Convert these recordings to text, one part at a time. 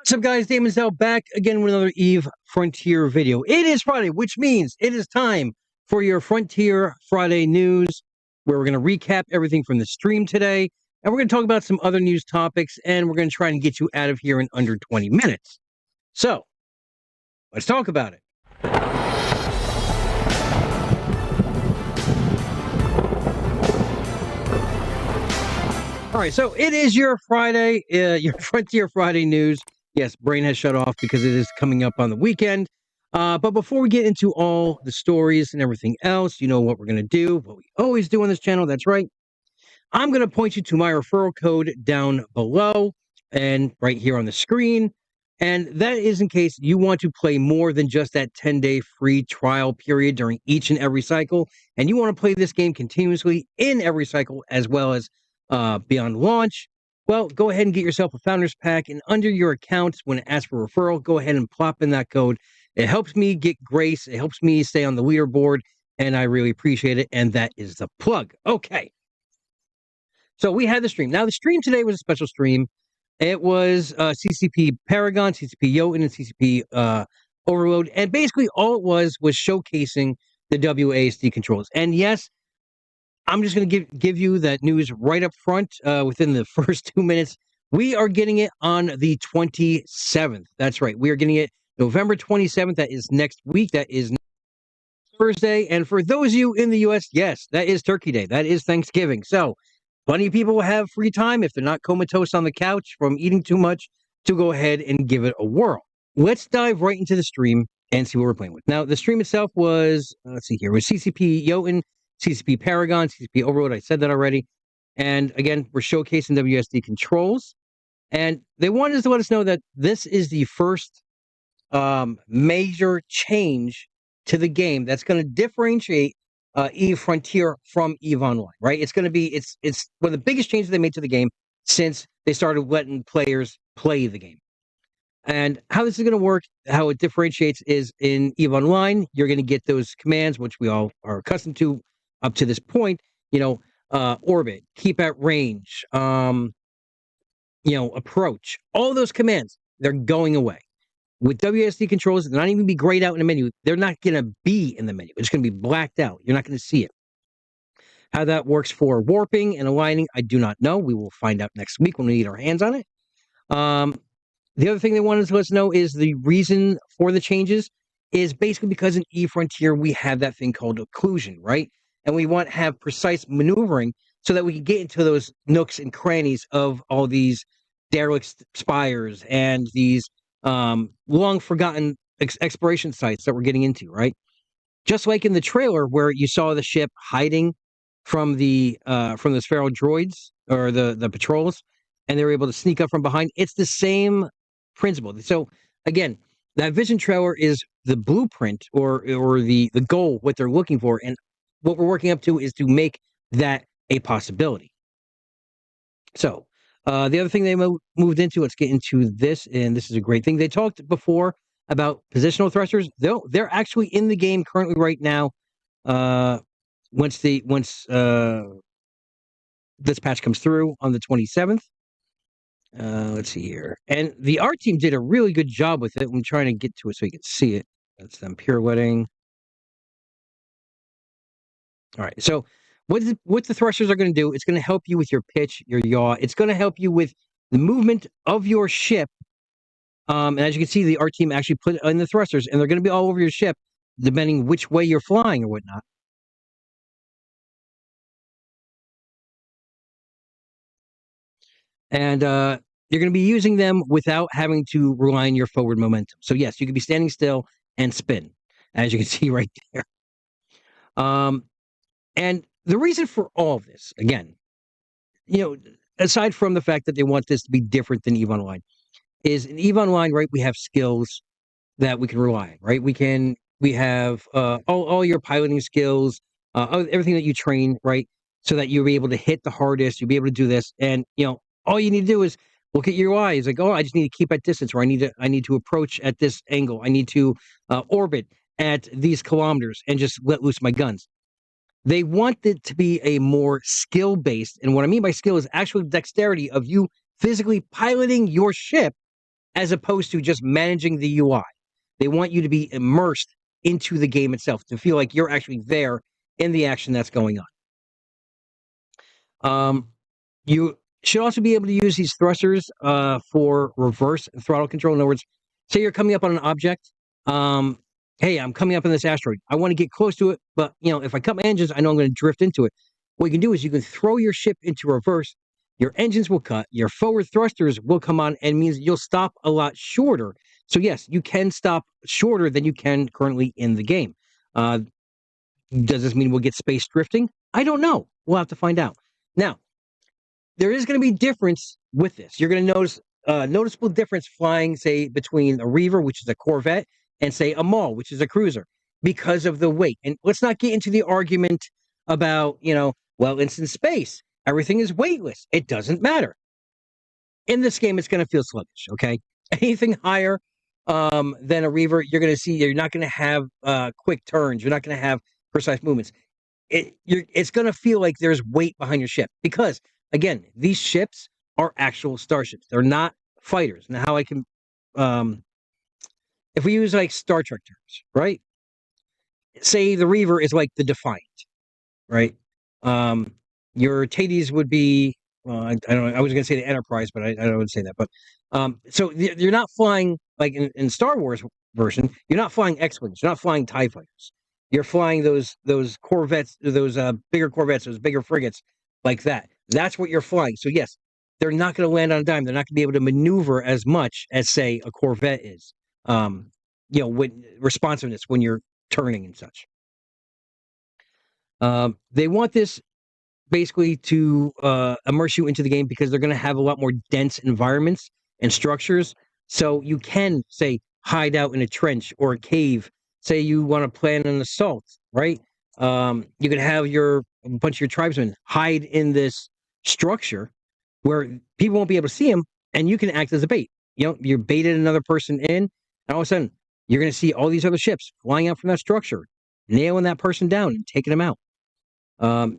What's up, guys? Daemonxel back again with another EVE Frontier video. It is Friday, which means it is time for your Frontier Friday news, where we're going to recap everything from the stream today, and we're going to talk about some other news topics, and we're going to try and get you out of here in under 20 minutes. So, let's talk about it. All right, so it is your Friday, your Frontier Friday news. Yes, brain has shut off because it is coming up on the weekend. But before we get into all the stories and everything else, you know what we're going to do, what we always do on this channel. That's right. I'm going to point you to my referral code down below and right here on the screen. And that is in case you want to play more than just that 10-day free trial period during each and every cycle. And you want to play this game continuously in every cycle as well as beyond launch. Well, go ahead and get yourself a Founders Pack, and under your account, when it asks for referral, go ahead and plop in that code. It helps me get grace, it helps me stay on the leaderboard, and I really appreciate it, and that is the plug. Okay. So we had the stream. Now, the stream today was a special stream. It was CCP Paragon, CCP Jotun, and CCP Overload, and basically all it was showcasing the WASD controls. And yes, I'm just going to give you that news right up front within the first 2 minutes. We are getting it on the 27th. That's right. We are getting it November 27th. That is next week. That is Thursday. And for those of you in the U.S., yes, that is Turkey Day. That is Thanksgiving. So plenty of people will have free time if they're not comatose on the couch from eating too much to go ahead and give it a whirl. Let's dive right into the stream and see what we're playing with. Now, the stream itself was, let's see here, was CCP Jotun, CCP Paragon, CCP Overload, I said that already. And again, we're showcasing WSD controls. And they wanted to let us know that this is the first major change to the game that's going to differentiate EVE Frontier from EVE Online, right? It's going to be, it's one of the biggest changes they made to the game since they started letting players play the game. And how this is going to work, how it differentiates is in EVE Online, you're going to get those commands, which we all are accustomed to up to this point, you know, orbit, keep at range, approach, all those commands, they're going away. With WASD controls, they're not even be grayed out in the menu. They're not going to be in the menu. It's going to be blacked out. You're not going to see it. How that works for warping and aligning, I do not know. We will find out next week when we get our hands on it. The other thing they wanted to let us know is the reason for the changes is basically because in EVE Frontier, we have that thing called occlusion, right? And we want to have precise maneuvering so that we can get into those nooks and crannies of all these derelict spires and these long-forgotten exploration sites that we're getting into, right? Just like in the trailer where you saw the ship hiding from those feral droids or the patrols, and they were able to sneak up from behind. It's the same principle. So again, that vision trailer is the blueprint or the goal, what they're looking for, and what we're working up to is to make that a possibility. So the other thing they moved into, let's get into this, and this is a great thing. They talked before about positional thrusters. They're actually in the game currently right now. Once this patch comes through on the 27th. Let's see here. And the art team did a really good job with it. I'm trying to get to it so you can see it. That's them pirouetting. All right. So what the thrusters are going to do, it's going to help you with your pitch, your yaw. It's going to help you with the movement of your ship. And as you can see, the art team actually put in the thrusters, and they're going to be all over your ship, depending which way you're flying or whatnot. And you're going to be using them without having to rely on your forward momentum. So yes, you could be standing still and spin, as you can see right there. And the reason for all of this, again, aside from the fact that they want this to be different than EVE Online, is in EVE Online, right, we have skills that we can rely on, right? We have all your piloting skills, everything that you train, right? So that you'll be able to hit the hardest, you'll be able to do this. And, all you need to do is look at your UI. It's like, oh, I just need to keep at distance, or I need to approach at this angle. I need to orbit at these kilometers and just let loose my guns. They want it to be a more skill-based, and what I mean by skill is actual dexterity of you physically piloting your ship as opposed to just managing the UI. They want you to be immersed into the game itself, to feel like you're actually there in the action that's going on. You should also be able to use these thrusters for reverse throttle control. In other words, say you're coming up on an object. Hey, I'm coming up on this asteroid. I want to get close to it, but if I cut my engines, I know I'm going to drift into it. What you can do is you can throw your ship into reverse. Your engines will cut. Your forward thrusters will come on, and means you'll stop a lot shorter. So yes, you can stop shorter than you can currently in the game. Does this mean we'll get space drifting? I don't know. We'll have to find out. Now, there is going to be difference with this. You're going to notice noticeable difference flying, say, between a Reaver, which is a Corvette, and say a Maul, which is a cruiser, because of the weight. And let's not get into the argument about, well, it's in space. Everything is weightless. It doesn't matter. In this game, it's going to feel sluggish, okay? Anything higher than a Reaver, you're going to see you're not going to have quick turns. You're not going to have precise movements. It's going to feel like there's weight behind your ship because, again, these ships are actual starships. They're not fighters. Now, how I can, if we use like Star Trek terms, right? Say the Reaver is like the Defiant, right? Your Tades would be, well, I don't know. I was going to say the Enterprise, but I don't say that. But so you're not flying like in Star Wars version. You're not flying X-wings. You're not flying TIE fighters. You're flying those Corvettes, those bigger Corvettes, those bigger frigates, like that. That's what you're flying. So yes, they're not going to land on a dime. They're not going to be able to maneuver as much as, say, a Corvette is. With responsiveness when you're turning and such. They want this basically to immerse you into the game because they're going to have a lot more dense environments and structures. So you can, say, hide out in a trench or a cave. Say you want to plan an assault, right? You can have a bunch of your tribesmen hide in this structure where people won't be able to see them, and you can act as a bait. You're baited another person in, and all of a sudden, you're going to see all these other ships flying out from that structure, nailing that person down and taking them out.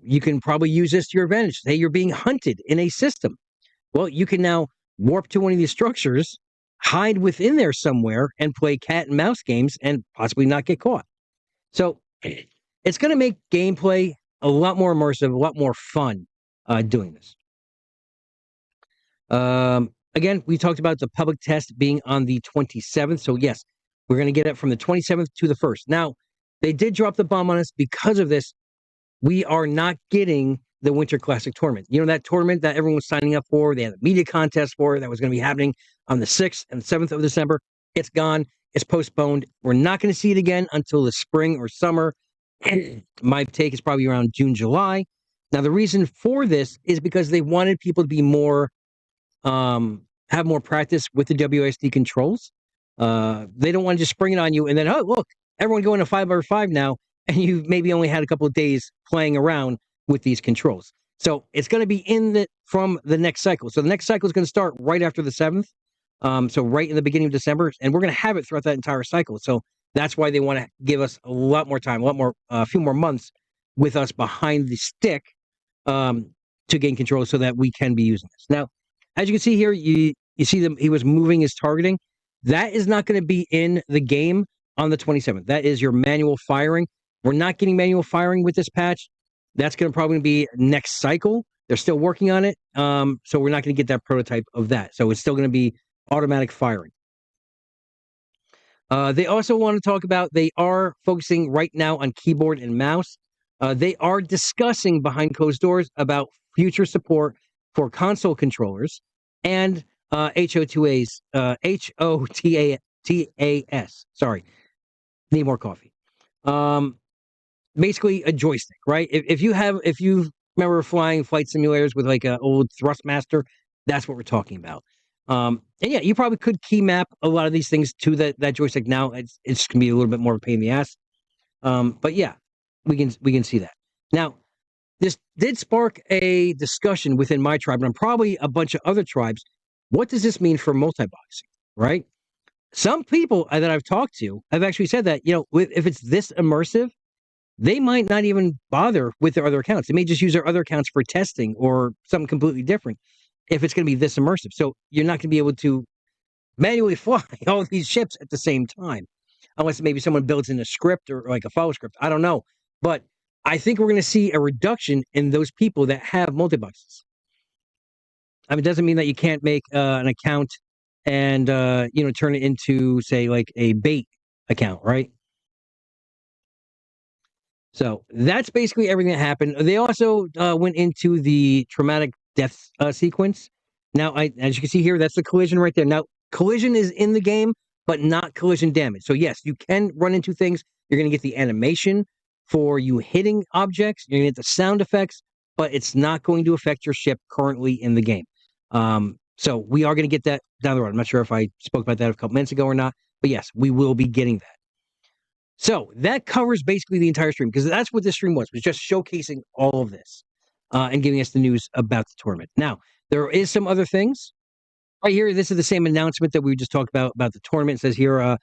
You can probably use this to your advantage. Say you're being hunted in a system. Well, you can now warp to one of these structures, hide within there somewhere, and play cat and mouse games and possibly not get caught. So it's going to make gameplay a lot more immersive, a lot more fun doing this. Again, we talked about the public test being on the 27th. So yes, we're going to get it from the 27th to the 1st. Now, they did drop the bomb on us because of this. We are not getting the Winter Classic tournament. That tournament that everyone was signing up for, they had a media contest for, that was going to be happening on the 6th and 7th of December. It's gone. It's postponed. We're not going to see it again until the spring or summer. My take is probably around June, July. Now, the reason for this is because they wanted people to be more, have more practice with the WASD controls. They don't want to just spring it on you and then, oh, look, everyone going to 5x5 now, and you maybe only had a couple of days playing around with these controls. So it's going to be from the next cycle. So the next cycle is going to start right after the 7th. So right in the beginning of December, and we're going to have it throughout that entire cycle. So that's why they want to give us a lot more time, a few more months with us behind the stick to gain control so that we can be using this. Now, as you can see here, you see he was moving his targeting. That is not going to be in the game on the 27th. That is your manual firing. We're not getting manual firing with this patch. That's going to probably be next cycle. They're still working on it. So we're not going to get that prototype of that. So it's still going to be automatic firing. They also want to talk about, they are focusing right now on keyboard and mouse. They are discussing behind closed doors about future support for console controllers and HOTAS. Sorry. Need more coffee. Basically a joystick, right? If you remember flying flight simulators with like an old Thrustmaster, that's what we're talking about. And yeah, you probably could key map a lot of these things to that joystick now. It's gonna be a little bit more of a pain in the ass. But yeah, we can see that. Now, this did spark a discussion within my tribe and probably a bunch of other tribes. What does this mean for multi-boxing, right? Some people that I've talked to have actually said that, if it's this immersive, they might not even bother with their other accounts. They may just use their other accounts for testing or something completely different if it's going to be this immersive. So you're not going to be able to manually fly all these ships at the same time, unless maybe someone builds in a script or like a follow script. I don't know. But I think we're going to see a reduction in those people that have multi-boxes. I mean, it doesn't mean that you can't make an account and, turn it into, say, like a bait account, right? So that's basically everything that happened. They also went into the traumatic death sequence. Now, as you can see here, that's the collision right there. Now, collision is in the game, but not collision damage. So yes, you can run into things. You're going to get the animation for you hitting objects. You're going to get the sound effects, but it's not going to affect your ship currently in the game. So we are going to get that down the road. I'm not sure if I spoke about that a couple minutes ago or not, but yes, we will be getting that. So that covers basically the entire stream, because that's what this stream was just showcasing all of this and giving us the news about the tournament. Now, there is some other things. Right here, this is the same announcement that we just talked about the tournament. It says here,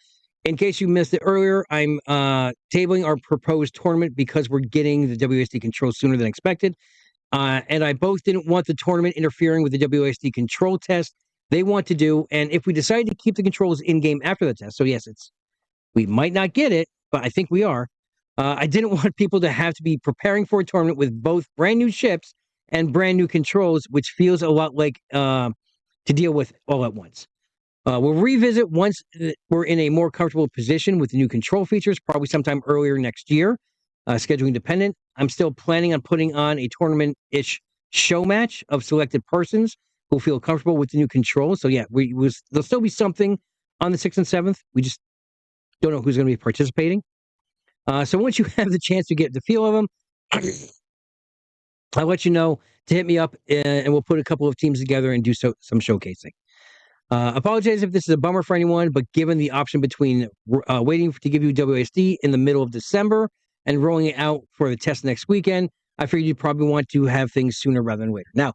in case you missed it earlier, I'm tabling our proposed tournament because we're getting the WASD control sooner than expected. And I both didn't want the tournament interfering with the WASD control test they want to do. And if we decide to keep the controls in-game after the test, so yes, we might not get it, but I think we are. I didn't want people to have to be preparing for a tournament with both brand new ships and brand new controls, which feels a lot like to deal with all at once. We'll revisit once we're in a more comfortable position with the new control features, probably sometime earlier next year, scheduling dependent. I'm still planning on putting on a tournament-ish show match of selected persons who feel comfortable with the new controls. So yeah, there'll still be something on the 6th and 7th. We just don't know who's going to be participating. So once you have the chance to get the feel of them, I'll let you know to hit me up, and we'll put a couple of teams together and do some showcasing. Apologize if this is a bummer for anyone, but given the option between waiting to give you WASD in the middle of December and rolling it out for the test next weekend, I figured you probably want to have things sooner rather than later. Now,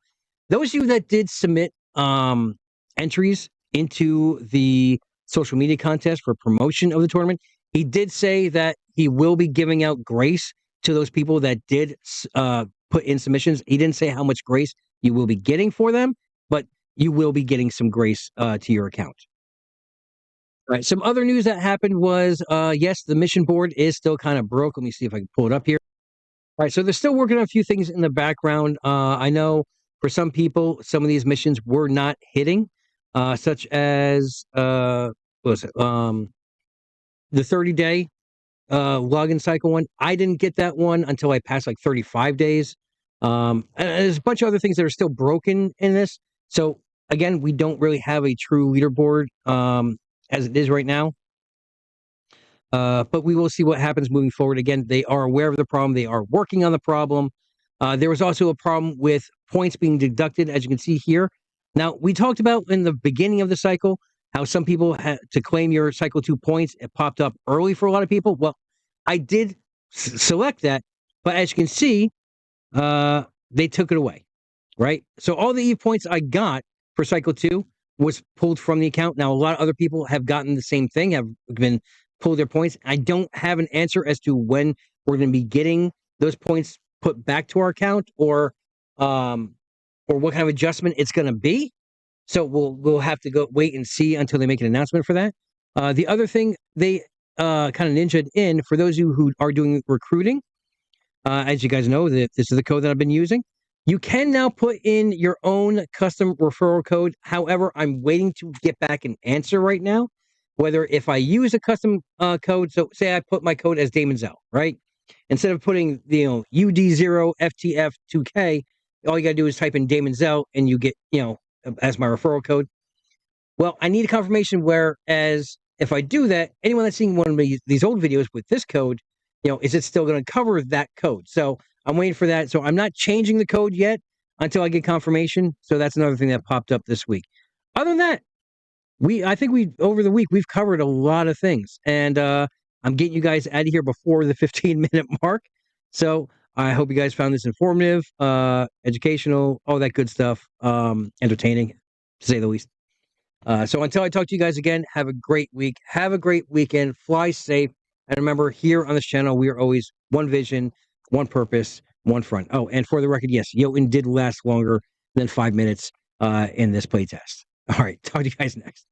those of you that did submit entries into the social media contest for promotion of the tournament, he did say that he will be giving out grace to those people that did put in submissions. He didn't say how much grace you will be getting for them, but you will be getting some grace to your account. All right. Some other news that happened was, yes, the mission board is still kind of broke. Let me see if I can pull it up here. All right. So they're still working on a few things in the background. I know for some people, some of these missions were not hitting, such as, what was it? The 30-day login cycle one. I didn't get that one until I passed like 35 days. And there's a bunch of other things that are still broken in this. So again, we don't really have a true leaderboard as it is right now. But we will see what happens moving forward. Again, they are aware of the problem. They are working on the problem. There was also a problem with points being deducted, as you can see here. Now, we talked about in the beginning of the cycle how some people had to claim your cycle 2 points. It popped up early for a lot of people. Well, I did select that, but as you can see, they took it away, right? So all the Eve points I got for cycle 2 was pulled from the account. Now, a lot of other people have gotten the same thing, have been pulled their points. I don't have an answer as to when we're going to be getting those points put back to our account, or what kind of adjustment it's going to be. So we'll have to go wait and see until they make an announcement for that. The other thing they kind of ninja'd in, for those of you who are doing recruiting, as you guys know, this is the code that I've been using. You can now put in your own custom referral code. However, I'm waiting to get back an answer right now, whether if I use a custom code. So say I put my code as Daemonxel, right? Instead of putting UD0FTF2K, all you got to do is type in Daemonxel and you get, as my referral code. Well, I need a confirmation, whereas if I do that, anyone that's seeing one of these old videos with this code, is it still going to cover that code? So I'm waiting for that. So I'm not changing the code yet until I get confirmation. So that's another thing that popped up this week. Other than that, I think over the week, we've covered a lot of things, and I'm getting you guys out of here before the 15-minute mark. So I hope you guys found this informative, educational, all that good stuff, entertaining, to say the least. So until I talk to you guys again, have a great week. Have a great weekend. Fly safe. And remember, here on this channel, we are always one vision, one purpose, one front. Oh, and for the record, yes, Jotun did last longer than 5 minutes in this playtest. All right, talk to you guys next.